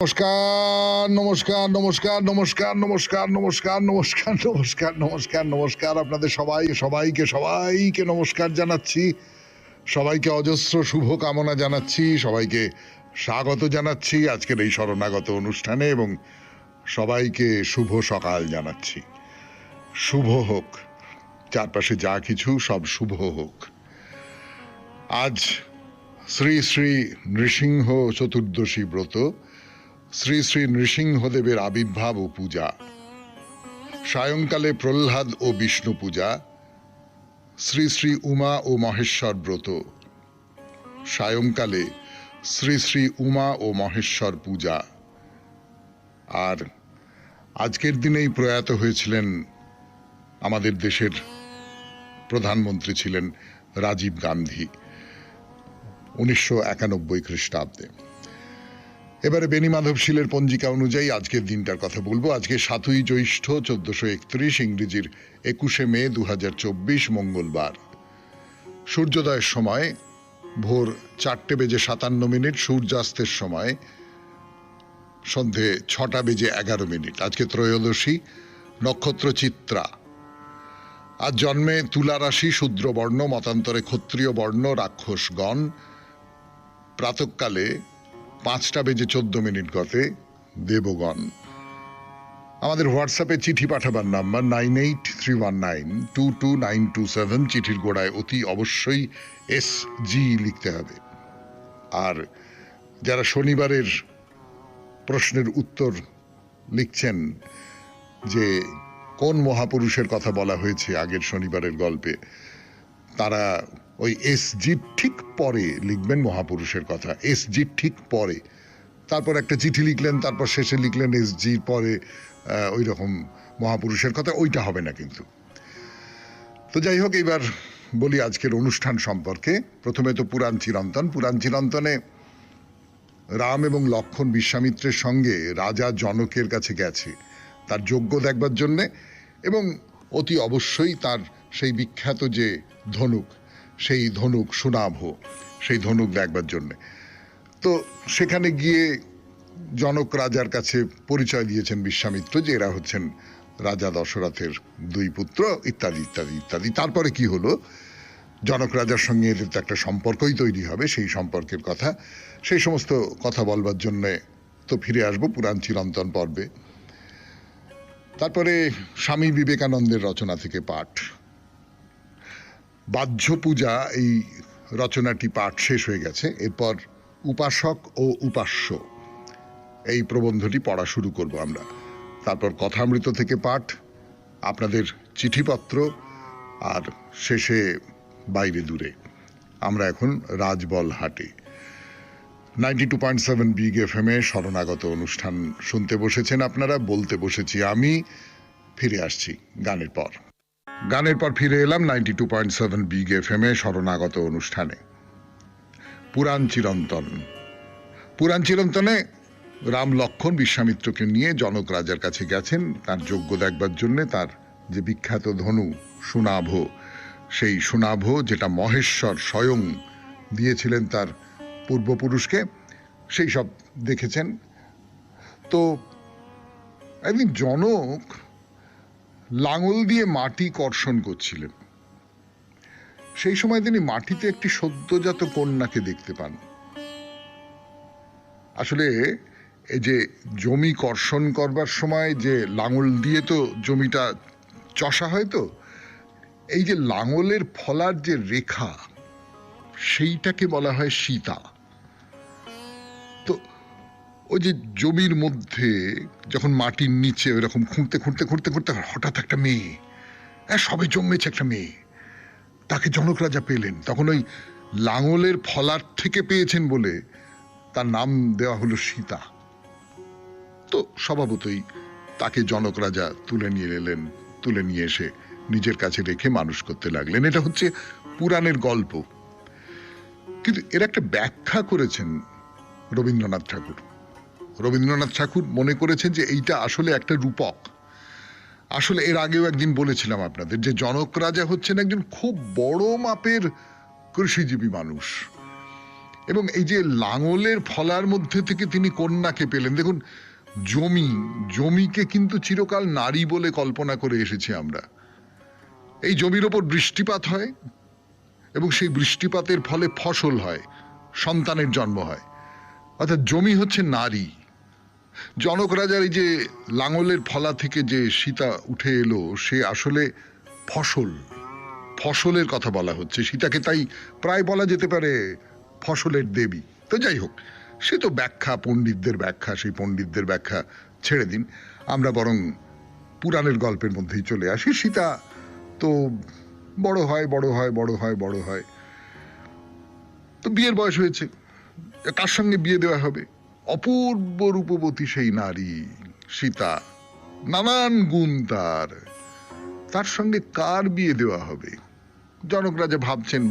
নমস্কার নমস্কার নমস্কার নমস্কার নমস্কার নমস্কার নমস্কার নমস্কার নমস্কার নমস্কার আপনাদের সবাইকে নমস্কার জানাচ্ছি, সবাইকে অজস্র শুভ কামনা জানাচ্ছি, সবাইকে স্বাগত জানাচ্ছি আজকের এই শরণাগত অনুষ্ঠানে এবং সবাইকে শুভ সকাল জানাচ্ছি। শুভ হোক, চারপাশে যা কিছু সব শুভ হোক। আজ শ্রী শ্রী নৃসিংহ চতুর্দশী ব্রত, শ্রী শ্রী নৃসিংহদেবের আবির্ভাব ও পূজা, সায়ংকালে প্রহ্লাদ ও বিষ্ণু পূজা, শ্রী শ্রী উমা ও মহেশ্বর ব্রত, সায়ংকালে শ্রী শ্রী উমা ও মহেশ্বর পূজা। আর আজকের দিনেই প্রয়াত হয়েছিলেন আমাদের দেশের প্রধানমন্ত্রী ছিলেন রাজীব গান্ধী 1991 খ্রিস্টাব্দে। এবারে বেনি মাধব শীলের পঞ্জিকা অনুযায়ী আজকের দিনটার কথা বলবো। আজকে 7ই জ্যৈষ্ঠ 1431, ইংরেজির 21শে মে 2024, মঙ্গলবার। সূর্যোদয়ের সময় ভোর 4:57, সূর্যাস্তের সময় সন্ধে 6:11। আজকে ত্রয়োদশী, নক্ষত্র চিত্রা। আজ জন্মে তুলা রাশি, শূদ্রবর্ণ, মতান্তরে ক্ষত্রিয় বর্ণ, রাক্ষসগণ। প্রাতঃকালে 5:14 গতে দেবগণ। আমাদের হোয়াটসঅ্যাপে চিঠি পাঠাবার নাম্বার 9831922927। চিঠির গোড়ায় অতি অবশ্যই SG লিখতে হবে। আর যারা শনিবারের প্রশ্নের উত্তর লিখছেন যে কোন মহাপুরুষের কথা বলা হয়েছে আগের শনিবারের গল্পে, তারা ওই SG ঠিক পরে লিখবেন মহাপুরুষের কথা, SG ঠিক পরে। তারপর একটা চিঠি লিখলেন, তারপর শেষে লিখলেন SG পরে ওই রকম মহাপুরুষের কথা, ওইটা হবে না কিন্তু। তো যাই হোক, এবার বলি আজকের অনুষ্ঠান সম্পর্কে। প্রথমে তো পুরাণ চিরন্তন। পুরাণ চিরন্তনে রাম এবং লক্ষ্মণ বিশ্বামিত্রের সঙ্গে রাজা জনকের কাছে গেছে তার যজ্ঞ দেখবার জন্যে, এবং অতি অবশ্যই তার সেই বিখ্যাত যে ধনুক, সেই ধনুক সুনাভ, সেই ধনুক দেখবার জন্যে। তো সেখানে গিয়ে জনক রাজার কাছে পরিচয় দিয়েছেন বিশ্বামিত্র যে এরা হচ্ছেন রাজা দশরথের 2 পুত্র, ইত্যাদি ইত্যাদি ইত্যাদি। তারপরে কি হলো, জনক রাজার সঙ্গে এদের তো একটা সম্পর্কই তৈরি হবে, সেই সম্পর্কের কথা, সেই সমস্ত কথা বলবার জন্যে তো ফিরে আসবো পুরাণ চিরন্তন পর্বে। তারপরে স্বামী বিবেকানন্দের রচনা থেকে পাঠ, বাহ্য পূজা, এই রচনাটি পাঠ শেষ হয়ে গেছে। এরপর উপাসক ও উপাস্য, এই প্রবন্ধটি পড়া শুরু করব আমরা। তারপর কথামৃত থেকে পাঠ, আপনাদের চিঠিপত্র, আর শেষে বাইরে দূরে। আমরা এখন রাজবল হাটে 92.7 বিগ FM শরণাগত অনুষ্ঠান শুনতে বসেছেন আপনারা, বলতে বসেছি আমি। ফিরে আসছি গানের পর। গানের পর ফিরে এলাম 92.7 বিগ FM শরণাগত অনুষ্ঠানে। পুরাণ চিরন্তন। পুরাণ চিরন্তনে রাম লক্ষ্মণ বিশ্বামিত্রকে নিয়ে জনক রাজার কাছে গেছেন তার যজ্ঞ দেখবার জন্যে। তার যে বিখ্যাত ধনু সুনাভ, সেই সুনাভ যেটা মহেশ্বর স্বয়ং দিয়েছিলেন তার পূর্বপুরুষকে, সেই সব দেখেছেন। তো একদিন জনক লাঙল দিয়ে মাটি কর্ষণ করছিলেন। সেই সময় তিনি মাটিতে একটি সদ্যজাত কন্যাকে দেখতে পান। আসলে এই যে জমি কর্ষণ করবার সময় যে লাঙল দিয়ে তো জমিটা চষা হয়, তো এই যে লাঙলের ফলার যে রেখা, সেইটাকে বলা হয় সীতা। তো ওই যে জমির মধ্যে যখন মাটির নিচে ওইরকম খুঁড়তে খুঁড়তে খুঁড়তে খুঁড়তে হঠাৎ একটা মেয়ে, সবে জন্মেছে একটা মেয়ে, তাকে জনক রাজা পেলেন। তখন ওই লাঙলের ফলার থেকে পেয়েছেন বলে তার নাম দেওয়া হলো সীতা। তো স্বভাবতই তাকে জনক রাজা তুলে নিয়ে এলেন, তুলে নিয়ে এসে নিজের কাছে রেখে মানুষ করতে লাগলেন। এটা হচ্ছে পুরাণের গল্প। কিন্তু এর একটা ব্যাখ্যা করেছেন রবীন্দ্রনাথ ঠাকুর। রবীন্দ্রনাথ ঠাকুর মনে করেছেন যে এইটা আসলে একটা রূপক। আসলে এর আগেও একদিন বলেছিলাম আপনাদের যে জনক রাজা হচ্ছেন একজন খুব বড় মাপের কৃষিজীবী মানুষ, এবং এই যে লাঙলের ফলার মধ্যে থেকে তিনি কন্যাকে পেলেন, দেখুন জমিকে কিন্তু চিরকাল নারী বলে কল্পনা করে এসেছি আমরা। এই জমির ওপর বৃষ্টিপাত হয় এবং সেই বৃষ্টিপাতের ফলে ফসল হয়, সন্তানের জন্ম হয়, অর্থাৎ জমি হচ্ছে নারী। জনক রাজার এই যে লাঙলের ফলা থেকে যে সীতা উঠে এলো, সে আসলে ফসলের কথা বলা হচ্ছে সীতাকে, তাই প্রায় বলা যেতে পারে ফসলের দেবী। তো যাই হোক, সে তো ব্যাখ্যা, পণ্ডিতদের ব্যাখ্যা, সেই পণ্ডিতদের ব্যাখ্যা ছেড়ে দিন, আমরা বরং পুরাণের গল্পের মধ্যেই চলে আসি। সীতা তো বড় হয়, তো বিয়ের বয়স হয়েছে, কার সঙ্গে বিয়ে দেওয়া হবে? অপূর্ব রূপবতী সেই নারী সীতা, নানান গুণ তার সঙ্গে কার বিয়ে দেওয়া হবে? জনক রাজা ভাবছেন,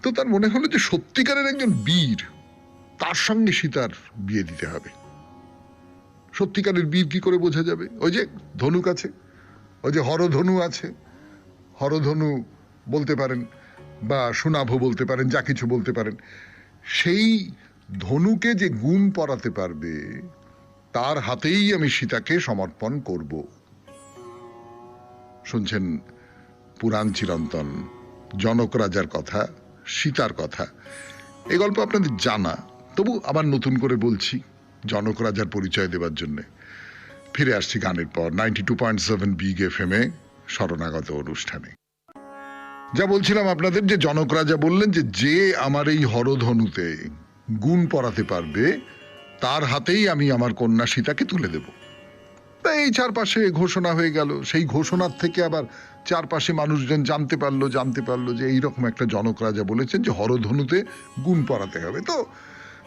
তো তার মনে হলো যে সত্যিকারের একজন বীর, তার সঙ্গে সীতার বিয়ে দিতে হবে। সত্যিকারের বীর কি করে বোঝা যাবে? ওই যে ধনুক আছে, ওই যে হরধনু আছে, হরধনু বলতে পারেন বা সুনাভ বলতে পারেন, যা কিছু বলতে পারেন, সেই ধনুকে যে গুণ পরাতে পারবে তার হাতেই আমি সীতাকে সমর্পণ করব। শুনছেন পুরাণ চিরন্তন, জনক রাজার কথা, সীতার কথা। এই গল্প আপনাদের জানা, তবু আবার নতুন করে বলছি জনক রাজার পরিচয় দেবার জন্য। ফিরে আসছি গানের পর 92.7 বিগ FM এ শরণাগত অনুষ্ঠানে। যা বলছিলাম আপনাদের, যে জনক রাজা বললেন যে আমার এই হরধনুতে গুণ পরাতে পারবে তার হাতেই আমি আমার কন্যা সীতাকে তুলে দেব। তাই এই চারপাশে ঘোষণা হয়ে গেল। সেই ঘোষণার থেকে আবার চারপাশে মানুষজন জানতে পারলো যে এইরকম একটা জনক রাজা বলেছেন যে হরধনুতে গুণ পরাতে হবে। তো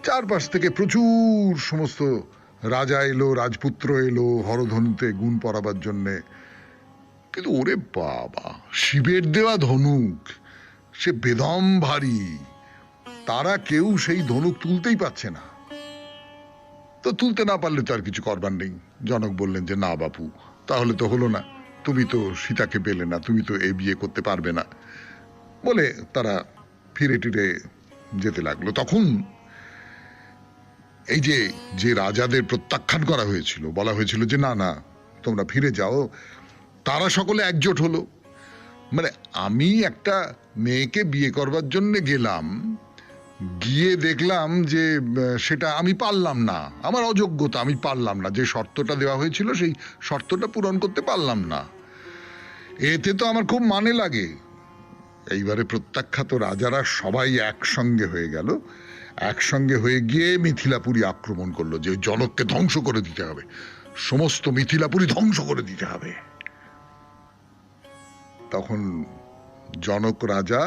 চারপাশ থেকে প্রচুর সমস্ত রাজা এলো, রাজপুত্র এলো হরধনুতে গুণ পরাবার জন্যে। কিন্তু ওরে বাবা, শিবের দেওয়া ধনুক, সে বেদম ভারী, তারা কেউ সেই ধনুক তুলতেই পারছে না। তো তুলতে না পারলে তো আর কিছু করবার নেই। জনক বললেন যে না বাপু, তাহলে তো হলো না, তুমি তো সীতাকে পেলে না, তুমি তো এ বিয়ে করতে পারবে না, বলে তারা ফিরে টিরে যেতে লাগলো। তখন এই যে রাজাদের প্রত্যাখ্যান করা হয়েছিল, বলা হয়েছিল যে না তোমরা ফিরে যাও, তারা সকলে একজোট হলো। মানে আমি একটা মেয়েকে বিয়ে করবার জন্য গেলাম, গিয়ে দেখলাম যে সেটা আমি পারলাম না, আমার অযোগ্যতা, আমি পারলাম না, যে শর্তটা দেওয়া হয়েছিল সেই শর্তটা পূরণ করতে পারলাম না, এতে তো আমার খুব মানে লাগে। এইবারে প্রত্যাখ্যাত রাজারা সবাই একসঙ্গে হয়ে গেল, একসঙ্গে হয়ে গিয়ে মিথিলাপুরী আক্রমণ করলো, যে জনককে ধ্বংস করে দিতে হবে, সমস্ত মিথিলাপুরী ধ্বংস করে দিতে হবে। তখন জনক রাজা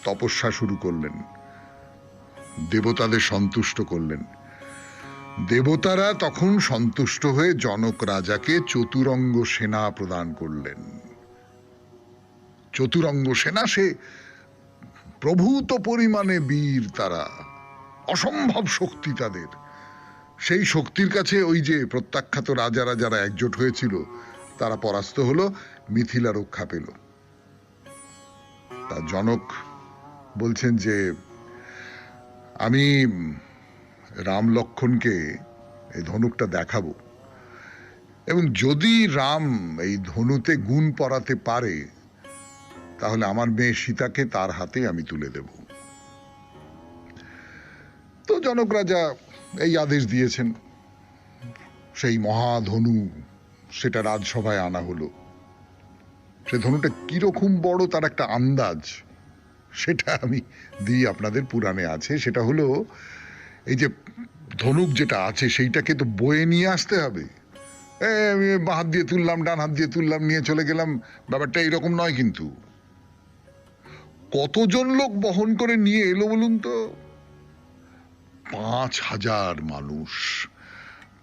তপস্যা শুরু করলেন, দেবতাদের সন্তুষ্ট করলেন। দেবতারা তখন সন্তুষ্ট হয়ে জনক রাজাকে চতুরঙ্গ সেনা প্রদান করলেন। চতুরঙ্গ সেনা, সে প্রভূত পরিমাণে বীর, তারা অসম্ভব শক্তি তাদের। সেই শক্তির কাছে ওই যে প্রত্যাখ্যাত রাজারা যারা একজোট হয়েছিল তারা পরাস্ত হলো, মিথিলা রক্ষা পেল। তা জনক বলছেন যে আমি রাম লক্ষ্মণকে এই ধনুকটা দেখাবো, এবং যদি রাম এই ধনুতে গুণ পরাতে পারে তাহলে আমার মেয়ে সীতাকে তার হাতে আমি তুলে দেব। তো জনক রাজা এই আদেশ দিয়েছেন, সেই মহাধনু সেটা রাজসভায় আনা হলো। সে ধনুটা কিরকম বড় তার একটা আন্দাজ সেটা আমি দিই আপনাদের, পুরাণে আছে। সেটা হলো, এই যে ধনুক যেটা আছে সেইটাকে তো বয়ে নিয়ে আসতে হবে। বাঁ হাত দিয়ে তুললাম, ডান হাত দিয়ে তুললাম, নিয়ে চলে গেলাম, ব্যাপারটা এইরকম নয়। কিন্তু কতজন লোক বহন করে নিয়ে এলো বলুন তো? 5,000 মানুষ।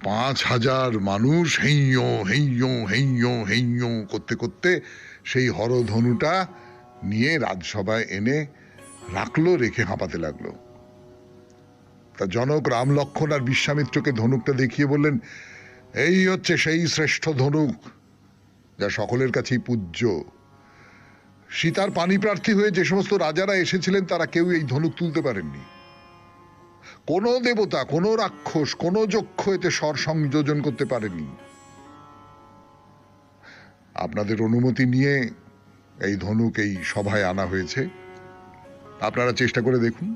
5,000 মানুষ হেইয়ো হেইয়ো হেইয়ো হেইয়ো করতে করতে সেই হরধনুটা নিয়ে রাজসভায় এনে রাখলো, রেখে হাঁপাতে লাগলো। তা জনক রাম লক্ষ্মণ আর বিশ্বামিত্রকে ধনুকটা দেখিয়ে বললেন, এই হচ্ছে সেই শ্রেষ্ঠ ধনুক যা সকলের কাছেই পূজ্য। সীতার পানি প্রার্থী হয়ে যে সমস্ত রাজারা এসেছিলেন তারা কেউ এই ধনুক তুলতে পারেননি। কোন দেবতা, কোন রাক্ষস, কোন যক্ষ এতে স্বর সংযোজন করতে পারেনি। আপনাদের অনুমতি নিয়ে এই ধনুক এই সভায় আনা হয়েছে, আপনারা চেষ্টা করে দেখুন।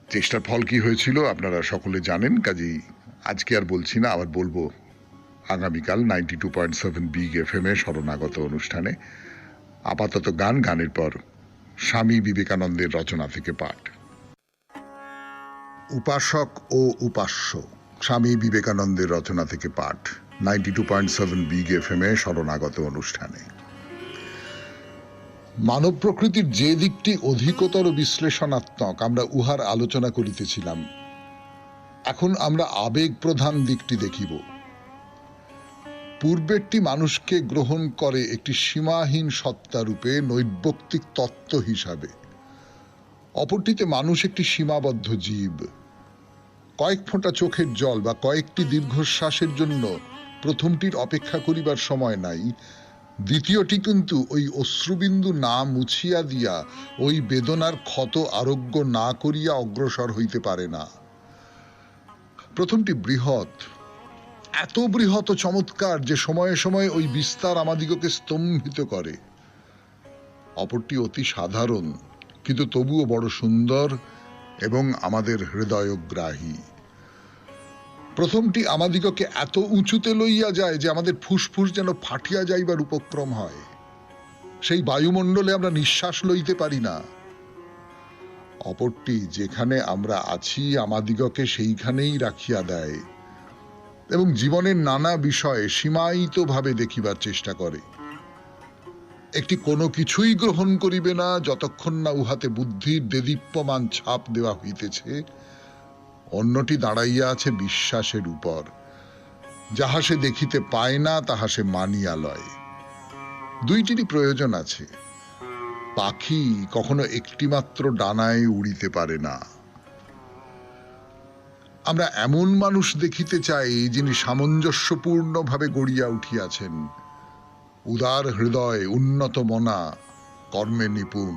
চেষ্টার ফল কি হয়েছিল আপনারা সকলে জানেন, কাজেই আজকে আর বলছি না, আবার বলবো আগামীকাল 92.7 বিগ FM এ শরণাগত অনুষ্ঠানে। আপাতত গানের পর স্বামী বিবেকানন্দের রচনা থেকে পাঠ। উপাসক ও উপাস্য, স্বামী বিবেকানন্দের রচনা থেকে পাঠ 92.7 বিগ FM এ শরণাগত অনুষ্ঠানে। মানব প্রকৃতির যে দিকটি অধিকতর বিশ্লেষণাত্মক আমরা উহার আলোচনা করিতেছিলাম, এখন আমরা আবেগ প্রধান দিকটি দেখিব। পূর্বেরটি মানুষকে গ্রহণ করে একটি সীমাহীন সত্তা রূপে, নৈর্ব্যক্তিক তত্ত্ব হিসাবে। অপরটিতে মানুষ একটি সীমাবদ্ধ জীব। কয়েক ফোঁটা চোখের জল বা কয়েকটি দীর্ঘশ্বাসের জন্য প্রথমটির অপেক্ষা করিবার সময় নাই, দ্বিতীয়টি কিন্তু ওই অশ্রুবিন্দু না মুছিয়া দিয়া, ওই বেদনার ক্ষত আরোগ্য না করিয়া অগ্রসর হইতে পারে না। প্রথমটি বৃহৎ, এত বৃহৎ ও চমৎকার যে সময়ে সময়ে ওই বিস্তার আমাদিগকে স্তম্ভিত করে। অপরটি অতি সাধারণ, কিন্তু তবুও বড় সুন্দর এবং আমাদের হৃদয়গ্রাহী। প্রথমটি আমাদিগকে এত উঁচুতে লইয়া যায় যে আমাদের ফুসফুস যেন ফাটিয়া যাইবার উপক্রম হয়। সেই বায়ুমণ্ডলে আমরা নিঃশ্বাস লইতে পারি না। অপরটি যেখানে আমরা আছি আমাদিগকে সেইখানেই রাখিয়া দেয় এবং জীবনের নানা বিষয়ে সীমায়িতভাবে দেখিবার চেষ্টা করে। একটি কোনো কিছুই গ্রহণ করিবে না যতক্ষণ না উহাতে বুদ্ধির দেদীপ্যমান ছাপ দেওয়া হইতেছে। অন্যটি দাঁড়াইয়া আছে বিশ্বাসের উপর। যাহা সে দেখিতে পায় না তাহা সে মানিয়া লয়। দুইটিরই প্রয়োজন আছে। পাখি কখনো একটিমাত্র ডানায় উড়িতে পারে না। আমরা এমন মানুষ দেখিতে চাই যিনি সামঞ্জস্যপূর্ণভাবে গড়িয়া উঠিয়াছেন, উদার হৃদয়, উন্নত মনা, কর্মে নিপুণ।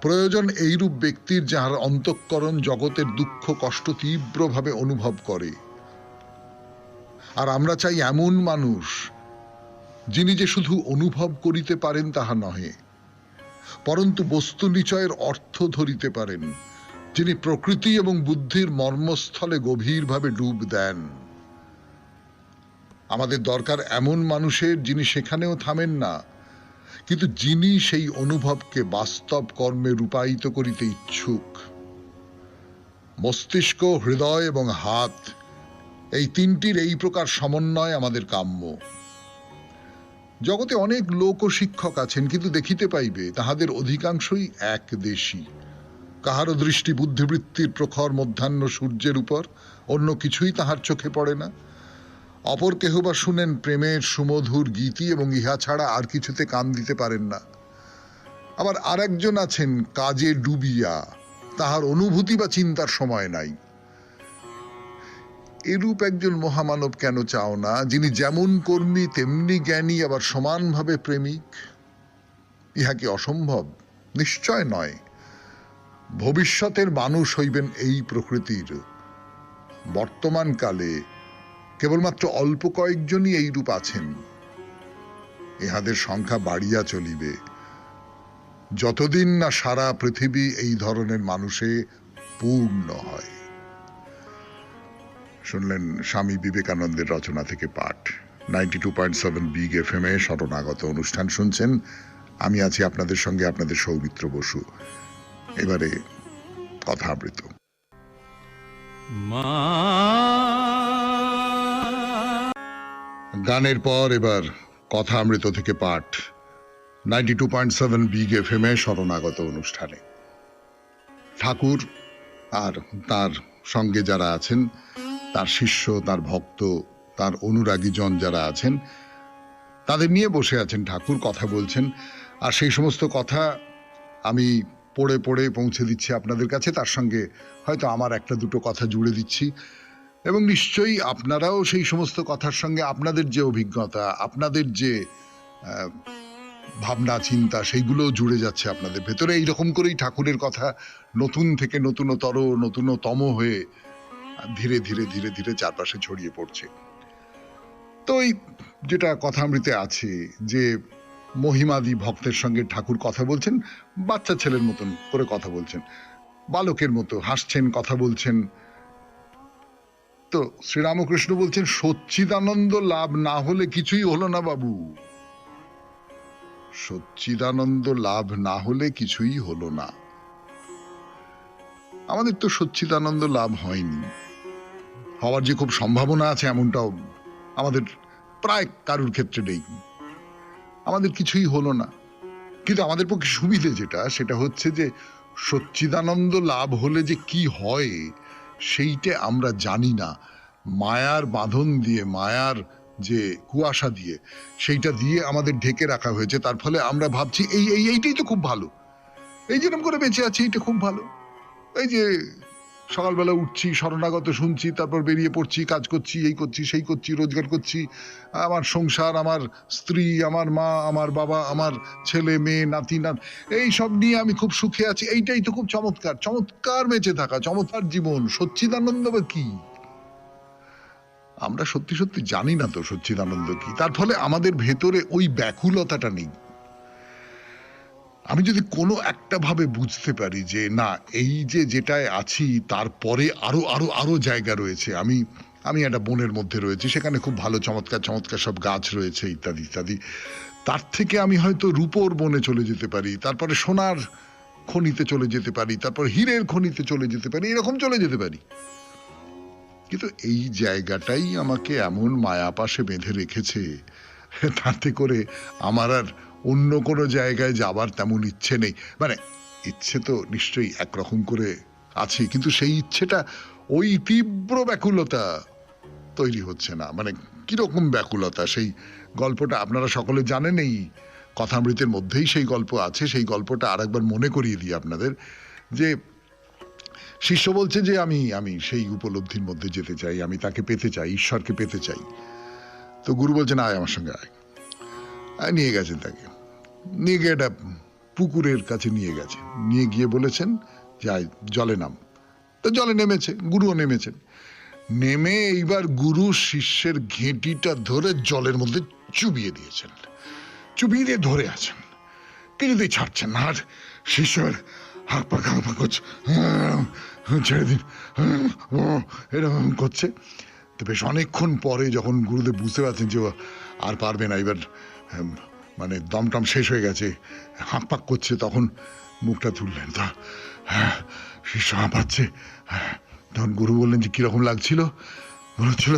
প্রয়োজন এইরূপ ব্যক্তির যাহার অন্তঃকরণ জগতের দুঃখ কষ্ট তীব্রভাবে অনুভব করে। আর আমরা চাই এমন মানুষ যিনি যে শুধু অনুভব করিতে পারেন তাহা নহে, পরন্তু বস্তু নিচয়ের অর্থ ধরিতে পারেন, যিনি প্রকৃতি এবং বুদ্ধির মর্মস্থলে গভীরভাবে ডুব দেন। আমাদের দরকার এমন মানুষের যিনি সেখানেও থামেন না, কিন্তু যিনি সেই অনুভবকে বাস্তব কর্মে রূপায়িত করিতে ইচ্ছুক। মস্তিষ্ক, হৃদয় এবং হাত, এই তিনটির এই প্রকার সমন্বয় আমাদের কাম্য। জগতে অনেক লোক ও শিক্ষক আছেন, কিন্তু দেখিতে পাইবে তাহাদের অধিকাংশই একদেশী। কাহারও দৃষ্টি বুদ্ধিবৃত্তির প্রখর মধ্যাহ্ন সূর্যের উপর, অন্য কিছুই তাহার চোখে পড়ে না। অপর কেহ বা শুনেন প্রেমের সুমধুর গীতি এবং ইহা ছাড়া আর কিছুতে কান দিতে পারেন না। আবার আর একজন আছেন কাজে ডুবিয়া, তাহার অনুভূতি বা চিন্তার সময় নাই। এরূপ একজন মহামানব কেন চাও না, যিনি যেমন কর্মী তেমনি জ্ঞানী, আবার সমানভাবে প্রেমিক? ইহা কি অসম্ভব? নিশ্চয় নয়। ভবিষ্যতের মানুষ হইবেন এই প্রকৃতির। বর্তমান কালে কেবলমাত্র অল্প কয়েকজনই এইরূপ আছেন। ইহাদের সংখ্যা বাড়িয়া চলিবে যতদিন না সারা পৃথিবী এই ধরনের মানুষে পূর্ণ হয়। শুনলেন স্বামী বিবেকানন্দের রচনা থেকে পাঠ। 92.7 বিগ FM এ শরণাগত অনুষ্ঠান শুনছেন। আমি আছি আপনাদের সঙ্গে, আপনাদের সৌমিত্র বসু। এবারে কথামৃত। গানের পর এবার কথামৃত থেকে পাঠ 92.7 বিগ FM এ শরণাগত অনুষ্ঠানে। ঠাকুর আর তার সঙ্গে যারা আছেন, তার শিষ্য, তার ভক্ত, তার অনুরাগীজন যারা আছেন, তাদের নিয়ে বসে আছেন ঠাকুর, কথা বলছেন। আর সেই সমস্ত কথা আমি পড়ে পড়ে পৌঁছে দিচ্ছি আপনাদের কাছে। তার সঙ্গে হয়তো আমার একটা দুটো কথা জুড়ে দিচ্ছি, এবং নিশ্চয়ই আপনারাও সেই সমস্ত কথার সঙ্গে আপনাদের যে অভিজ্ঞতা, আপনাদের যে ভাবনা চিন্তা সেইগুলো জুড়ে যাচ্ছে আপনাদের ভেতরে। এইরকম করেই ঠাকুরের কথা নতুন থেকে নতুনতম হয়ে ধীরে ধীরে ধীরে ধীরে চারপাশে ছড়িয়ে পড়ছে। তো এই যেটা কথামৃতে আছে যে মহিমাদি ভক্তের সঙ্গে ঠাকুর কথা বলছেন, বাচ্চা ছেলের মতন করে কথা বলছেন, বালকের মতো হাসছেন, কথা বলছেন। তো শ্রীরামকৃষ্ণ বলছেন সচ্চিদানন্দ লাভ না হলে কিছুই হলো না বাবু, সচ্চিদানন্দ লাভ না হলে কিছুই হলো না। আমাদের তো সচ্চিদানন্দ লাভ হয়নি, হওয়ার যে খুব সম্ভাবনা আছে এমনটাও আমাদের প্রায় কারুর ক্ষেত্রে নেই। আমাদের কিছুই হলো না, কিন্তু আমাদের পক্ষে সুবিধে যেটা সেটা হচ্ছে যে সচ্চিদানন্দ লাভ হলে যে কি হয় সেইটা আমরা জানি না। মায়ার বাঁধন দিয়ে, মায়ার যে কুয়াশা দিয়ে, সেইটা দিয়ে আমাদের ঢেকে রাখা হয়েছে। তার ফলে আমরা ভাবছি এইটাই তো খুব ভালো, এই যেরকম করে বেঁচে আছি এইটা খুব ভালো। এই যে সকালবেলা উঠছি, শরণাগত শুনছি, তারপর বেরিয়ে পড়ছি, কাজ করছি, এই করছি সেই করছি, রোজগার করছি, আমার সংসার, আমার স্ত্রী, আমার মা, আমার বাবা, আমার ছেলে মেয়ে, নাতি এই সব নিয়ে আমি খুব সুখে আছি, এইটাই তো খুব চমৎকার। চমৎকার বেঁচে থাকা, চমৎকার জীবন, সচ্চিদানন্দ বা কি? আমরা সত্যি সত্যি জানি না তো সচ্চিদানন্দ কি। তার ফলে আমাদের ভেতরে ওই ব্যাকুলতাটা নেই। আমি যদি কোনো একটা ভাবে বুঝতে পারি যে না, এই যে যেটায় আছি তারপরে আরো আরো আরো জায়গা রয়েছে, আমি একটা বনের মধ্যে রয়েছি, সেখানে খুব ভালো চমৎকার চমৎকার সব গাছ রয়েছে ইত্যাদি ইত্যাদি, তার থেকে আমি হয়তো রূপোর বনে চলে যেতে পারি, তারপরে সোনার খনিতে চলে যেতে পারি, তারপর হীরের খনিতে চলে যেতে পারি, এরকম চলে যেতে পারি। কিন্তু এই জায়গাটাই আমাকে এমন মায়াপাশে বেঁধে রেখেছে, তাতে করে আমার আর অন্য কোনো জায়গায় যাবার তেমন ইচ্ছে নেই। মানে ইচ্ছে তো নিশ্চয়ই একরকম করে আছে, কিন্তু সেই ইচ্ছেটা ওই তীব্র ব্যাকুলতা তৈরি হচ্ছে না। মানে কিরকম ব্যাকুলতা, সেই গল্পটা আপনারা সকলে জানেন, এই কথামৃতের মধ্যেই সেই গল্প আছে। সেই গল্পটা আরেকবার মনে করিয়ে দিই আপনাদের, যে শিষ্য বলছে যে আমি আমি সেই উপলব্ধির মধ্যে যেতে চাই, আমি তাকে পেতে চাই, ঈশ্বরকে পেতে চাই। তো গুরু বলছেন আয় আমার সঙ্গে আয়। নিয়ে গেছেন তাকে, নিয়ে গিয়ে একটা পুকুরের কাছে নিয়ে গেছে, নিয়ে গিয়ে বলেছেন যে আয় জলে নাম। তো জলে নেমেছে, গুরুও নেমেছেন। নেমে এইবার গুরু শিষ্যের ঘেঁটিটা ধরে জলের মধ্যে চুবিয়ে দিয়েছেন, চুবিয়ে দিয়ে ধরে আছেন, কিছুতেই ছাড়ছেন না। আর শিষ্যের হাত পা কাঁপা করছে, ছেড়ে দিন, এরকম করছে। তো বেশ অনেকক্ষণ পরে যখন গুরুদেব বুঝতে পারছেন যে আর পারবে না, এবার মানে দমটম শেষ হয়ে গেছে, হাঁক পাক করছে, তখন মুখটা তুললেন। তা শিষ্য হাঁপাচ্ছে। তখন গুরু বললেন যে কিরকম লাগছিল? মনে হচ্ছিল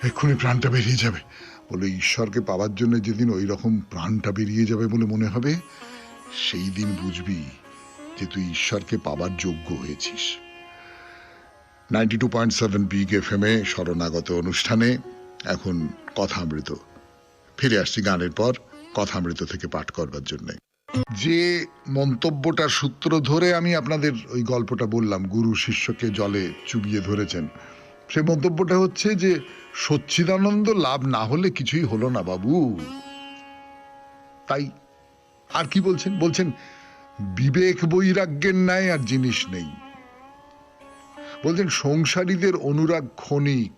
এক্ষুনি প্রাণটা বেরিয়ে যাবে। বলে ঈশ্বরকে পাওয়ার জন্য যেদিন ওই রকম প্রাণটা বেরিয়ে যাবে বলে মনে হবে, সেই দিন বুঝবি যে তুই ঈশ্বরকে পাবার যোগ্য হয়েছিস। 92.7 বিগ এফএম এ শরণাগত অনুষ্ঠানে এখন কথামৃত। ফিরে আসছি গানের পর কথামৃত থেকে পাঠ করবার জন্য। যে মন্তব্যটার সূত্র ধরে আমি আপনাদের ওই গল্পটা বললাম, গুরু শিষ্যকে জলে চুবিয়ে ধরেছেন, সে মন্তব্যটা হচ্ছে যে সচ্চিদানন্দ লাভ না হলে কিছুই হলো না বাবু। তাই আর কি বলছেন? বলছেন বিবেক বৈরাগ্যের ন্যায় আর জিনিস নেই। বলছেন সংসারীদের অনুরাগ ক্ষণিক,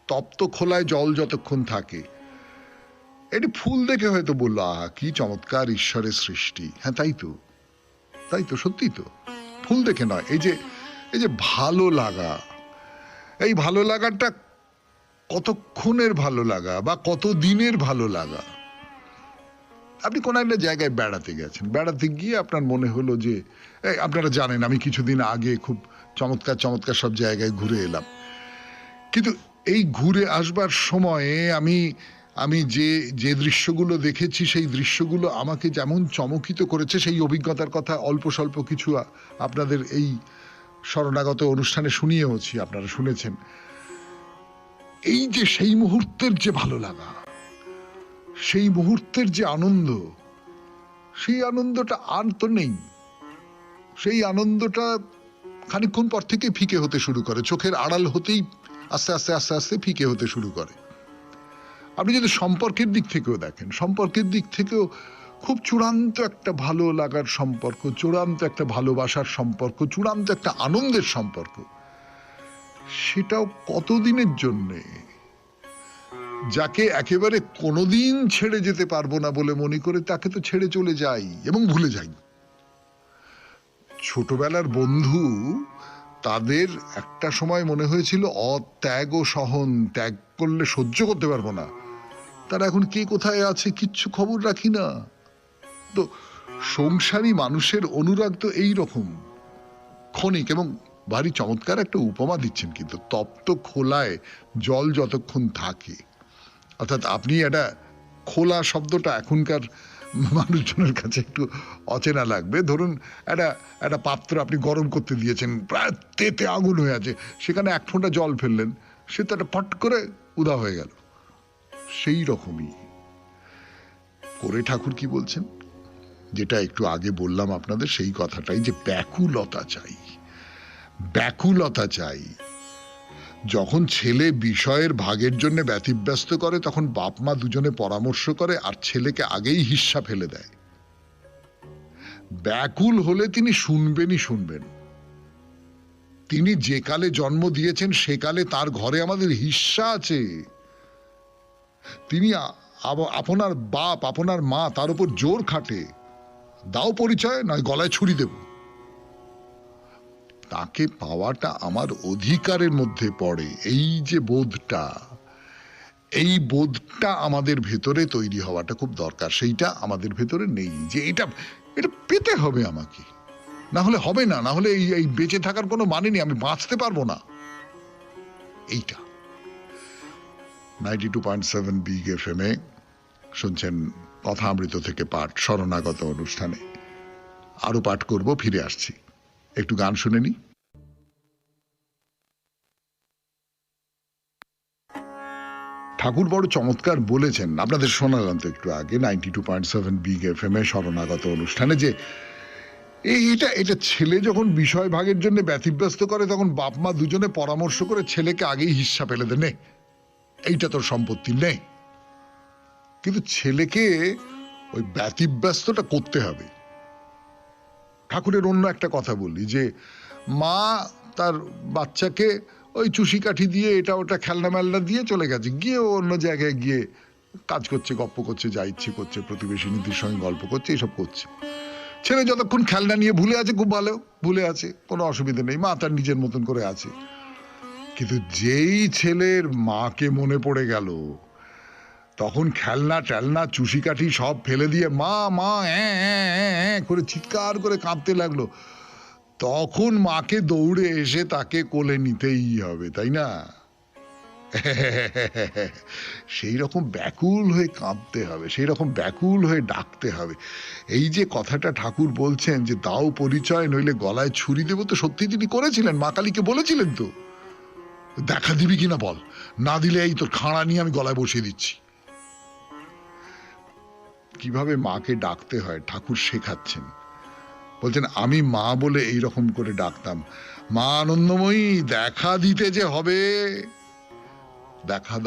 তপ্ত খোলায় জল যতক্ষণ থাকে। এটি ফুল দেখে হয়তো বললো আহা কি চমৎকার ঈশ্বরের সৃষ্টি। হ্যাঁ তাই তো, তাই তো, সত্যি তো, ফুল দেখে নয়। এই যে ভালো লাগা, এই ভালো লাগাটা কতক্ষণের ভালো লাগা বা কত দিনের ভালো লাগা। আপনি কোন একটা জায়গায় বেড়াতে গেছেন, বেড়াতে গিয়ে আপনার মনে হলো যে, আপনারা জানেন আমি কিছুদিন আগে খুব চমৎকার চমৎকার সব জায়গায় ঘুরে এলাম, কিন্তু এই ঘুরে আসবার সময়ে আমি যে দৃশ্যগুলো দেখেছি, সেই দৃশ্যগুলো আমাকে যেমন চমকিত করেছে, সেই অভিজ্ঞতার কথা অল্প স্বল্প কিছু আপনাদের এই শরণাগত অনুষ্ঠানে শুনিয়েওছি, আপনারা শুনেছেন। এই যে সেই মুহূর্তের যে ভালো লাগা, সেই মুহূর্তের যে আনন্দ, সেই আনন্দটা আর তো নেই। সেই আনন্দটা খানিকক্ষণ পর থেকে ফিকে হতে শুরু করে, চোখের আড়াল হতেই আস্তে আস্তে আস্তে আস্তে ফিকে হতে শুরু করে। আপনি যদি সম্পর্কের দিক থেকেও দেখেন, সম্পর্কের দিক থেকেও খুব চূড়ান্ত একটা ভালো লাগার সম্পর্ক, চূড়ান্ত একটা ভালোবাসার সম্পর্ক, চূড়ান্ত একটা আনন্দের সম্পর্ক, সেটাও কতদিনের জন্যে? যাকে একেবারে কোনোদিন ছেড়ে যেতে পারবো না বলে মনে করে তাকে তো ছেড়ে চলে যাই এবং ভুলে যাই। ছোটবেলার বন্ধু, তাদের একটা সময় মনে হয়েছিল অত্যাগ ও সহন, ত্যাগ করলে সহ্য করতে পারবো না। তারা এখন কে কোথায় আছে কিচ্ছু খবর রাখি না। তো সংসারী মানুষের অনুরাগ তো এই রকম ক্ষণিক, এবং ভারী চমৎকার একটা উপমা দিচ্ছেন কিন্তু, তপ্ত খোলায় জল যতক্ষণ থাকে, অর্থাৎ আপনি একটা খোলা শব্দটা এখনকার মানুষজনের কাছে একটু অচেনা লাগবে। ধরুন একটা একটা পাত্র আপনি গরম করতে দিয়েছেন, প্রায় তেতে আগুন হয়ে আছে, সেখানে এক ফোঁটা জল ফেললেন, সে তো একটা ফট করে উদা হয়ে গেল। সেই রকমই করে ঠাকুর কি বলছেন, যেটা একটু আগে বললাম আপনাদের, সেই কথাটাই, যে ব্যাকুলতা চাই, ব্যাকুলতা চাই। যখন ছেলে বিষয়ের ভাগের জন্য ব্যতিব্যস্ত করে, তখন বাপ মা দুজনে পরামর্শ করে আর ছেলেকে আগেই হিস্সা ফেলে দেয়। ব্যাকুল হলে তিনি শুনবেনই শুনবেন। তিনি যে কালে জন্ম দিয়েছেন সেকালে তার ঘরে আমাদের হিস্সা আছে। তিনি আপনার বাপ, আপনার মা, তার উপর জোর খাটে, দাও পরিচয়, নয় গলায় ছুরি দেব। তাকে পাওয়াটা আমার অধিকারের মধ্যে পড়ে। এই যে বোধটা, এই বোধটা আমাদের ভেতরে তৈরি হওয়াটা খুব দরকার। সেইটা আমাদের ভেতরে নেই, যে এটা এটা পেতে হবে আমাকে, না হলে হবে না, না হলে এই বেঁচে থাকার কোনো মানে নেই, আমি বাঁচতে পারবো না। এইটা 92.7 বিগ এফএম এ শুনছেন কথা অমৃত থেকে পাঠ, শরণাগত অনুষ্ঠানে। আরো পাঠ করব, ফিরে আসছি, একটু গান শুনে নি। ঠাকুর বড় চমৎকার বলেছেন, আপনাদের শোনালাম তো একটু আগে 92.7 বিগ এফএম এ শরণাগত অনুষ্ঠানে, যে এটা এটা ছেলে যখন বিষয় ভাগের জন্য ব্যতিব্যস্ত করে, তখন বাপ মা দুজনে পরামর্শ করে ছেলেকে আগেই হিস্সা ফেলে দেয়, নে এইটা তোর সম্পত্তি, নে। কিন্তু ছেলেকে ওই ব্যতিব্যস্তটা করতে হবে। ঠাকুরের অন্য একটা কথা বলি, যে মা তার বাচ্চাকে ওই চুষি কাঠি দিয়ে এটা ওটা খেলনা মেলনা দিয়ে চলে গেছে, গিয়ে অন্য জায়গায় গিয়ে কাজ করছে, গপ্প করছে, যা ইচ্ছে করছে, প্রতিবেশীদের সঙ্গে গল্প করছে, এসব করছে। ছেলে যতক্ষণ খেলনা নিয়ে ভুলে আছে, খুব ভালো, ভুলে আছে, কোনো অসুবিধা নেই, মা তার নিজের মতন করে আছে। কিন্তু যেই ছেলের মাকে মনে পড়ে গেল, তখন খেলনা টেলনা চুষি কাঠি সব ফেলে দিয়ে মা মা করে চিৎকার করে কাঁদতে লাগলো। তখন মাকে দৌড়ে এসে তাকে কোলে নিতেই হবে, তাই না? সেই রকম ব্যাকুল হয়ে কাঁদতে হবে, সেই রকম ব্যাকুল হয়ে ডাকতে হবে। এই যে কথাটা ঠাকুর বলছেন, যে দাও পরিচয়, নইলে গলায় ছুরি দেব, তো সত্যি তিনি করেছিলেন, মা কালীকে বলেছিলেন তো, দেখা দিবি কিনা বল, না দিলে এই তোর খাঁড়া নিয়ে আমি গলায় বসিয়ে দিচ্ছি। কিভাবে মাকে ডাকতে হয় ঠাকুর শেখাচ্ছেন। বলছেন, আমি মা বলে এই রকম করে ডাকতাম, মা আনন্দময়ী দেখা দিতে যে হবে, দেখা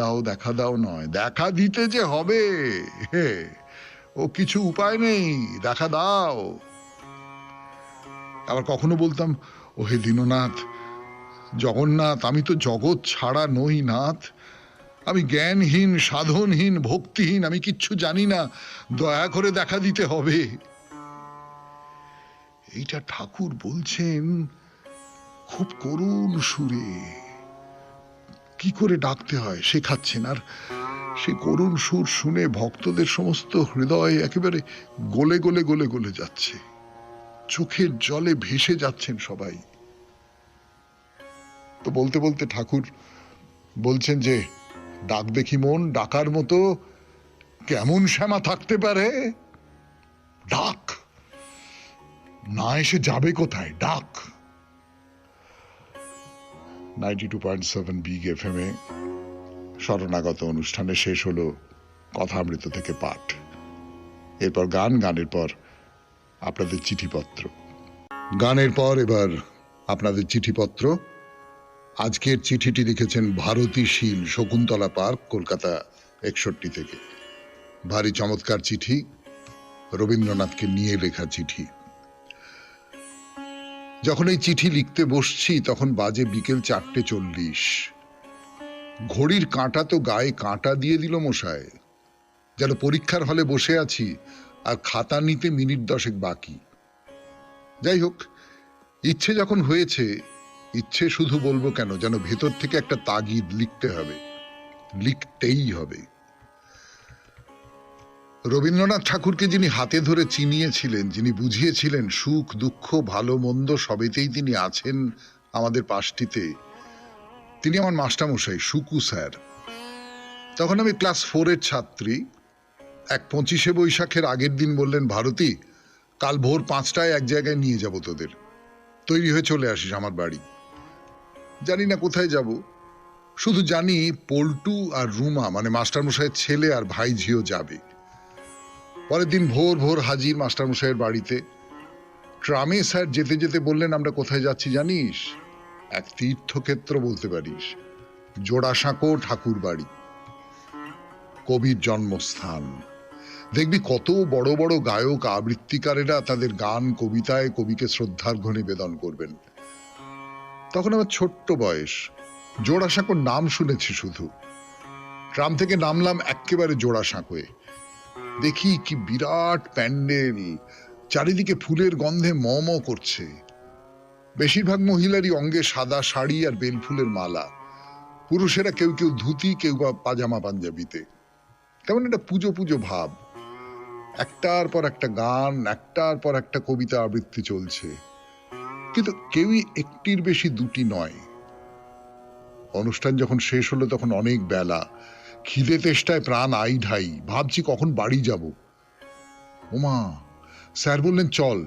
দাও নয়, দেখা দিতে যে হবে, হে ও কিছু উপায় নেই, দেখা দাও। আবার কখনো বলতাম, ও হে দীননাথ, জগন্নাথ, আমি তো জগৎ ছাড়া নই নাথ, আমি জ্ঞানহীন, সাধনহীন, ভক্তিহীন, আমি কিচ্ছু জানি না, দয়া করে দেখা দিতে হবে। এইটা ঠাকুর বলছেন খুব করুণ সুরে, কি করে ডাকতে হয় শেখাচ্ছেন। আর সে করুণ সুর শুনে ভক্তদের সমস্ত হৃদয় একেবারে গলে গলে গলে গলে যাচ্ছে, চোখের জলে ভেসে যাচ্ছেন সবাই। তো বলতে বলতে ঠাকুর বলছেন যে, ডাক দেখি মন, ডাকার মতো কেমন শ্যামা থাকতে পারে, ডাক, না এসে যাবে কোথায়, ডাক। 92.7 বিগ এফএম এ শরণাগত অনুষ্ঠানে শেষ হলো কথা অমৃত থেকে পাঠ। এরপর গান, গানের পর আপনাদের চিঠিপত্র, গানের পর এবার আপনাদের চিঠিপত্র। আজকের চিঠিটি লিখেছেন ভারতী শীল, শকুন্তলা পার্ক, কলকাতা 61 থেকে। ভারী চমৎকার চিঠি, রবীন্দ্রনাথকে নিয়ে লেখা চিঠি। যখন এই চিঠি লিখতে বসছি তখন বাজে বিকেল 4:40। ঘড়ির কাঁটা তো গায়ে কাঁটা দিয়ে দিল মশায়, যেন পরীক্ষার হলে বসে আছি আর খাতা নিতে মিনিট 10 বাকি। যাই হোক, ইচ্ছে যখন হয়েছে, ইচ্ছে শুধু বলবো কেন, যেন ভেতর থেকে একটা তাগিদ, লিখতে হবে, লিখতেই হবে। রবীন্দ্রনাথ ঠাকুরকে যিনি হাতে ধরে চিনিয়েছিলেন, যিনি বুঝিয়েছিলেন সুখ দুঃখ ভালো মন্দ সবেতেই তিনি আছেন আমাদের পাশটিতে, তিনি আমার মাস্টারমশাই সুকু স্যার। তখন আমি ক্লাস 4-এর ছাত্রী। এক 25শে বৈশাখের আগের দিন বললেন, ভারতী, কাল ভোর 5টায় এক জায়গায় নিয়ে যাব তোদের, তৈরি হয়ে চলে আসিস আমার বাড়ি। জানি না কোথায় যাব, শুধু জানি পল্টু আর রুমা মানে মাস্টারমশাইয়ের ছেলে আর ভাই ঝিও যাবে। পরের দিন ভোর ভোর হাজির মাস্টারমশাইয়ের বাড়িতে। ট্রামে স্যার যেতে যেতে বললেন, আমরা কোথায় যাচ্ছি জানিস? এক তীর্থক্ষেত্র বলতে পারিস, জোড়াসাঁকো ঠাকুর বাড়ি, কবির জন্মস্থান। দেখবি কত বড় বড় গায়ক আবৃত্তিকারেরা তাদের গান কবিতায় কবিকে শ্রদ্ধার্ঘ্য নিবেদন করবেন। তখন আমার ছোট্ট বয়স, জোড়াসাঁকোর নাম শুনেছি শুধু। ট্রাম থেকে নামলাম একেবারে জোড়াসাঁকোয়। দেখি কি বিরাট প্যান্ডেল, চারিদিকে ফুলের গন্ধে ম ম করছে। বেশিরভাগ মহিলারই অঙ্গে সাদা শাড়ি আর বেলফুলের মালা, পুরুষেরা কেউ কেউ ধুতি, কেউ বা পাজামা পাঞ্জাবিতে। কেমন একটা পুজো পুজো ভাব। একটার পর একটা গান, একটার পর একটা কবিতা আবৃত্তি চলছে, কিন্তু কেউই একটির বেশি দুটি নয়। অনুষ্ঠান যখন শেষ হলো তখন অনেক বেলা, খিদে তেষ্টায় প্রাণ আই ঢাই, ভাবছি কখন বাড়ি যাব। ওমা, স্যার বললেন, চল,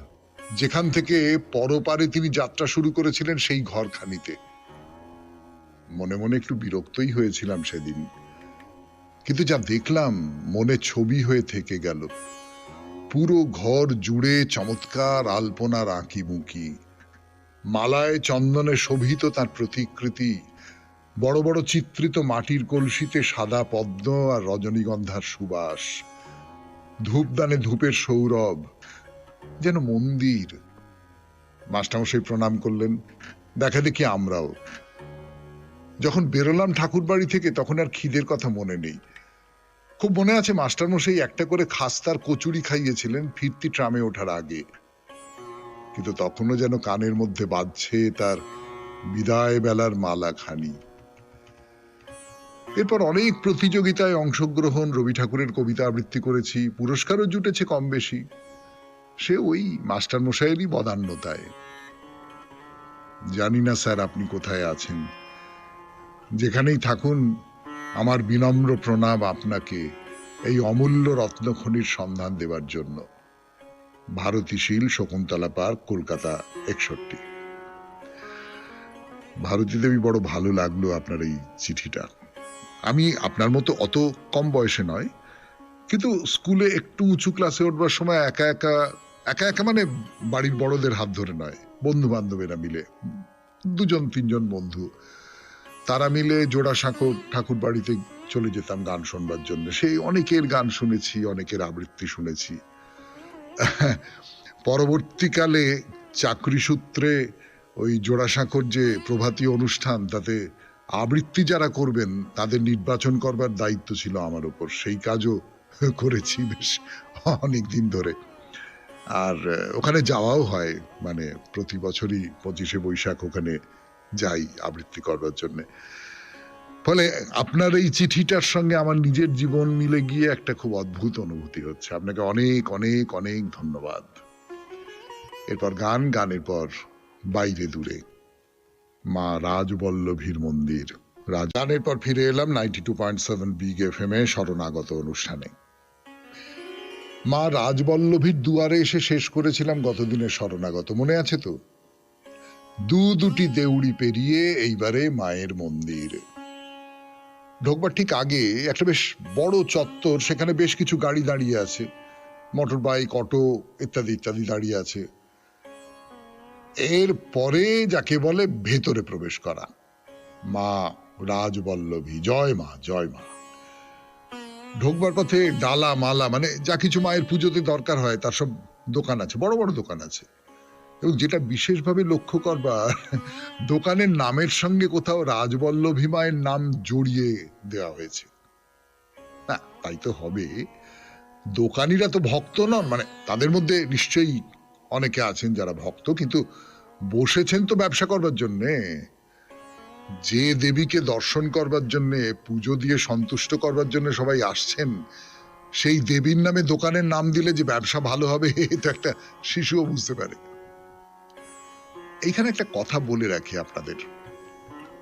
যেখান থেকে পরপারে তিনি যাত্রা শুরু করেছিলেন সেই ঘরখানিতে। মনে মনে একটু বিরক্তই হয়েছিলাম সেদিন, কিন্তু যা দেখলাম মনে ছবি হয়ে থেকে গেল। পুরো ঘর জুড়ে চমৎকার আলপনার আঁকি মুকি, মালায় চন্দনে শোভিত তার প্রতিকৃতি, বড় বড় চিত্রিত মাটির কলসিতে সাদা পদ্ম আর রজনীগন্ধার সুবাস, ধূপদানে ধূপের সৌরভ, যেন মন্দির। মাস্টারমশাই প্রণাম করলেন, দেখা দেখি আমরাও। যখন বেরোলাম ঠাকুর বাড়ি থেকে তখন আর খিদের কথা মনে নেই। খুব মনে আছে মাস্টারমশাই একটা করে খাস্তার কচুরি খাইয়েছিলেন ফিরতি ট্রামে ওঠার আগে, কিন্তু তখনও যেন কানের মধ্যে বাজছে তার বিদায় বেলার মালা খানি। এরপর অনেক প্রতিযোগিতায় অংশগ্রহণ, রবি ঠাকুরের কবিতা আবৃত্তি করেছি, পুরস্কারও জুটেছে কম বেশি, সে ওই মাস্টারমশাইয়েরই বদান্যতায়। জানি না স্যার আপনি কোথায় আছেন, যেখানেই থাকুন আমার বিনম্র প্রণাম আপনাকে এই অমূল্য রত্নখনির সন্ধান দেবার জন্য। ভারতীশীল, শকুন্তলা পার্ক, কলকাতা 61। ভারতী দেবী, বড় ভালো লাগলো আপনার এই চিঠিটা। আমি আপনার মতো অত কম বয়সে নয়, কিন্তু স্কুলে একটু উঁচু ক্লাসে উঠবার সময় একা একা, একা একা মানে বাড়ির বড়দের হাত ধরে নয়, বন্ধু বান্ধবেরা মিলে, 2-3জন বন্ধু, তারা মিলে জোড়াসাঁকো ঠাকুর বাড়িতে চলে যেতাম গান শুনবার জন্য। সেই অনেকের গান শুনেছি, অনেকের আবৃত্তি শুনেছি। পরবর্তীকালে চাকরি সূত্রে ওই জোড়াসাঁকোর যে প্রভাতী অনুষ্ঠান, তাতে আবৃত্তি যারা করবেন তাদের নির্বাচন করবার দায়িত্ব ছিল আমার উপর। সেই কাজও করেছি বেশ অনেকদিন ধরে। আর ওখানে যাওয়াও হয়, মানে প্রতি বছরই 25শে বৈশাখ ওখানে যাই আবৃত্তি করবার জন্য। ফলে আপনার এই চিঠিটার সঙ্গে আমার নিজের জীবন মিলে গিয়ে একটা খুব অদ্ভুত অনুভূতি হচ্ছে। আপনাকে অনেক অনেক অনেক ধন্যবাদ। এরপর গান, গানের পর বাইরে দূরে, মা রাজবল্লভীর মন্দির। গানের পর ফিরে এলাম 92.7 বিগ FM এ শরণাগত অনুষ্ঠানে। মা রাজবল্লভীর দুয়ারে এসে শেষ করেছিলাম গতদিনের শরণাগত, মনে আছে তো? দুটি দেউড়ি পেরিয়ে এইবারে মায়ের মন্দির। ঢোকবার ঠিক আগে একটা বেশ বড় চত্বর, সেখানে বেশ কিছু গাড়ি দাঁড়িয়ে আছে, মোটর বাইক, অটো ইত্যাদি ইত্যাদি দাঁড়িয়ে আছে। এর পরে যাকে বলে ভেতরে প্রবেশ করা, মা রাজবল্লভী, জয় মা জয় মা। ঢোকবার পথে ডালা মালা মানে যা কিছু মায়ের পুজোতে দরকার হয় তার সব দোকান আছে, বড় বড় দোকান আছে। এবং যেটা বিশেষভাবে লক্ষ্য করবার, দোকানের নামের সঙ্গে কোথাও রাজবল্লভী মায়ের নাম জড়িয়ে দেওয়া হয়েছে। না তাই তো হবে, দোকানিরা তো ভক্ত নন, মানে তাদের মধ্যে নিশ্চয়ই অনেকে আছেন যারা ভক্ত, কিন্তু বসেছেন তো ব্যবসা করবার জন্যে। যে দেবীকে দর্শন করবার জন্যে, পুজো দিয়ে সন্তুষ্ট করবার জন্য সবাই আসছেন, সেই দেবীর নামে দোকানের নাম দিলে যে ব্যবসা ভালো হবে এটা একটা শিশুও বুঝতে পারে। এইখানে একটা কথা বলে রাখি আপনাদের,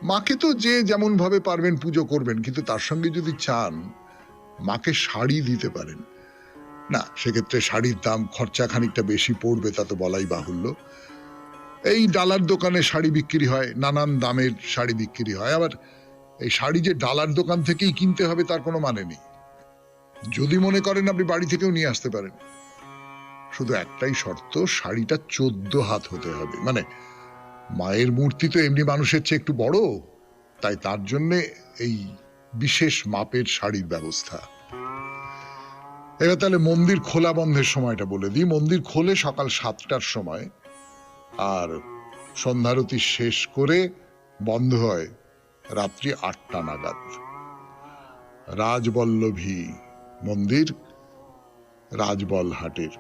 মাকে তো যে যেমন ভাবে পারবেন পুজো করবেন, কিন্তু তার সঙ্গে যদি চান মাকে শাড়ি দিতে পারেন, না সেক্ষেত্রে শাড়ির দাম খরচা খানিকটা বেশি পড়বে, তা তো বলাই বাহুল্য। এই ডালার দোকানে শাড়ি বিক্রি হয়, নানান দামের শাড়ি বিক্রি হয়। আবার এই শাড়ি যে ডালার দোকান থেকেই কিনতে হবে তার কোনো মানে নেই। যদি মনে করেন আপনি বাড়ি থেকেও নিয়ে আসতে পারেন, শুধু একটাই শর্ত, শাড়িটা 14 হাত হতে হবে। মানে মায়ের মূর্তি তো এমনি মানুষের চেয়ে একটু বড়, তাই তার জন্যে এই বিশেষ মাপের শাড়ির ব্যবস্থা। এবার তাহলে মন্দির খোলা বন্ধের সময়টা বলে দিই। মন্দির খোলে সকাল 7টার সময়, আর সন্ধ্যারতি শেষ করে বন্ধ হয় রাত্রি 8টা নাগাদ। রাজবল্লভী মন্দির, রাজবলহাটের,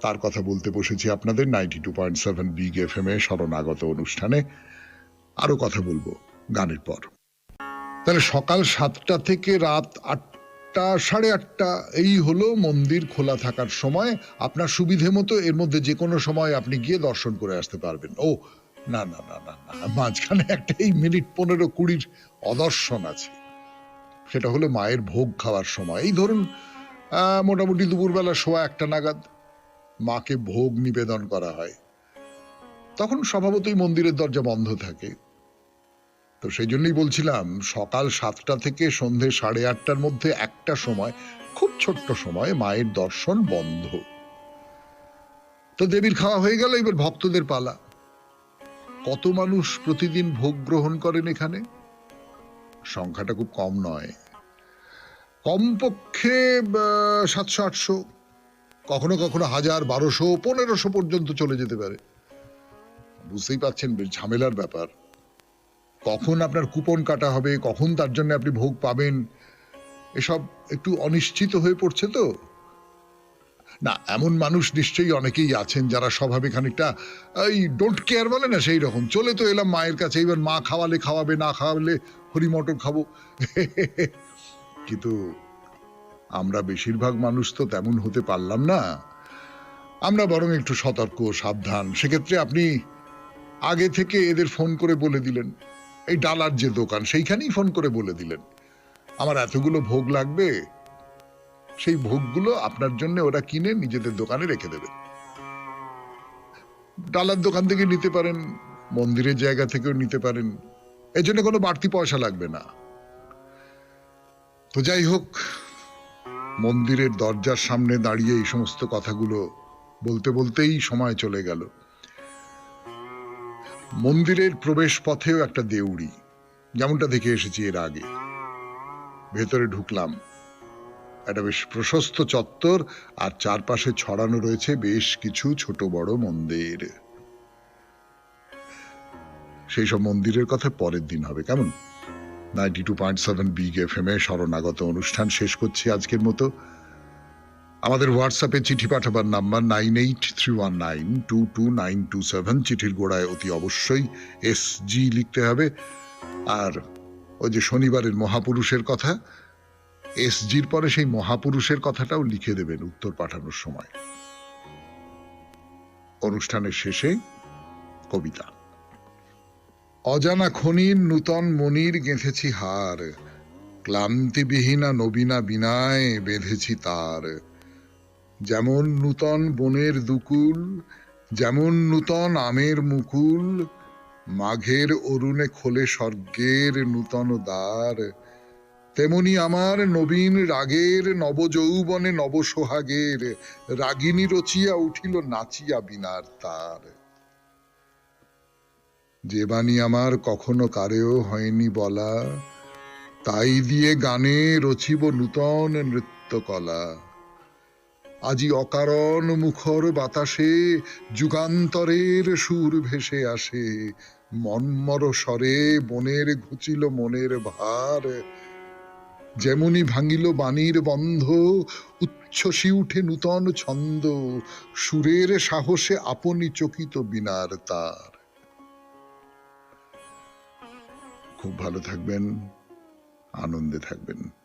তার কথা বলতে বসেছি আপনাদের 92.7 বিগ এফএম এ শরণাগত অনুষ্ঠানে। আরো কথা বলবো গানের পর। তাহলে সকাল 7টা থেকে রাত 8টা, 8:30 এই হলো মন্দির খোলা থাকার সময়। আপনার সুবিধে মতো এর মধ্যে যে কোনো সময় আপনি গিয়ে দর্শন করে আসতে পারবেন। ও না না না না না, মাঝখানে একটা এই মিনিট 15-20 অদর্শন আছে। সেটা হলো মায়ের ভোগ খাওয়ার সময়। এই ধরুন মোটামুটি দুপুরবেলা 1:15 নাগাদ মাকে ভোগ নিবেদন করা হয়। তখন স্বভাবতই মন্দিরের দরজা বন্ধ থাকে। তো সেই জন্যই বলছিলাম সকাল 7টা থেকে সন্ধে 8:30টার মধ্যে একটা সময়, খুব ছোট্ট সময়, মায়ের দর্শন বন্ধ। তো দেবীর খাওয়া হয়ে গেল, এবার ভক্তদের পালা। কত মানুষ প্রতিদিন ভোগ গ্রহণ করেন এখানে? সংখ্যাটা খুব কম নয়, কমপক্ষে 700-800, কখনো কখনো 1000, 1200, 1500 পর্যন্ত চলে যেতে পারে। বুঝতেই পারছেন বেশ ঝামেলার ব্যাপার। কখন আপনার কুপন কাটা হবে, কখন তার জন্য আপনি ভোগ পাবেন, এসব একটু অনিশ্চিত হয়ে পড়ছে। তো না, এমন মানুষ নিশ্চয়ই অনেকেই আছেন যারা স্বভাবে খানিকটা এই ডোন্ট কেয়ার বলে না, সেই রকম। চলে তো এলাম মায়ের কাছে, এবার মা খাওয়ালে খাওয়াবে, না খাওয়ালে হরি মটর খাবো। কিন্তু আমরা বেশিরভাগ মানুষ তো তেমন হতে পারলাম না। আমরা বরং একটু সতর্ক, সাবধান। সেক্ষেত্রে আপনি আগে থেকে এদের ফোন করে বলে দিলেন, এই ডালার যে দোকান সেইখানেই ফোন করে বলে দিলেন আমার এতগুলো ভোগ লাগবে, সেই ভোগগুলো আপনার জন্য ওরা কিনে নিজেদের দোকানে রেখে দেবে। ডালার দোকান থেকে নিতে পারেন, মন্দিরের জায়গা থেকেও নিতে পারেন, এর জন্য কোনো বাড়তি পয়সা লাগবে না। তো যাই হোক, মন্দিরের দরজার সামনে দাঁড়িয়ে এই সমস্ত কথাগুলো বলতে বলতেই সময় চলে গেল। মন্দিরের প্রবেশ পথেও একটা দেউড়ি, যেমনটা দেখে এসেছি এর আগে। ভেতরে ঢুকলাম, একটা বেশ প্রশস্ত চত্বর, আর চারপাশে ছড়ানো রয়েছে বেশ কিছু ছোট বড় মন্দির। সেই সব মন্দিরের কথা পরের দিন হবে, কেমন? 92.7 বিগ এফএম এ শরণাগত অনুষ্ঠান শেষ করছি আজকের মতো। আমাদের হোয়াটসঅ্যাপে চিঠি পাঠাবার নাম্বার 9831922927। চিঠির গোড়ায় অতি অবশ্যই SG লিখতে হবে। আর ওই যে শনিবারের মহাপুরুষের কথা, SGর পরে সেই মহাপুরুষের কথাটাও লিখে দেবেন উত্তর পাঠানোর সময়। অনুষ্ঠানের শেষে কবিতা। অজানা খনির নূতন মনির গেঁথেছি হার, ক্লান্তিবিহীনা নবীনা বিনায় বেঁধেছি তার। যেমন নূতন বনের দুকুল, যেমন নূতন আমের মুকুল, মাঘের অরুণে খোলে স্বর্গের নূতন দ্বার, তেমনি আমার নবীন রাগের নবযৌবনে নবসোহাগের রাগিনী রচিয়া উঠিল নাচিয়া বিনার তার। যে বাণী আমার কখনো কারেও হয়নি বলা, তাই দিয়ে গানে রচিব নূতন নৃত্যকলা। আজি অকারণ মুখর বাতাসে যুগান্তরের সুর ভেসে আসে, মন্মর স্বরে বনের ঘুচিল মনের ভার। যেমনি ভাঙিল বাণীর বন্ধ, উচ্ছ্বসি উঠে নূতন ছন্দ, সুরের সাহসে আপনি চকিত বিনার তার। খুব ভালো থাকবেন, আনন্দে থাকবেন।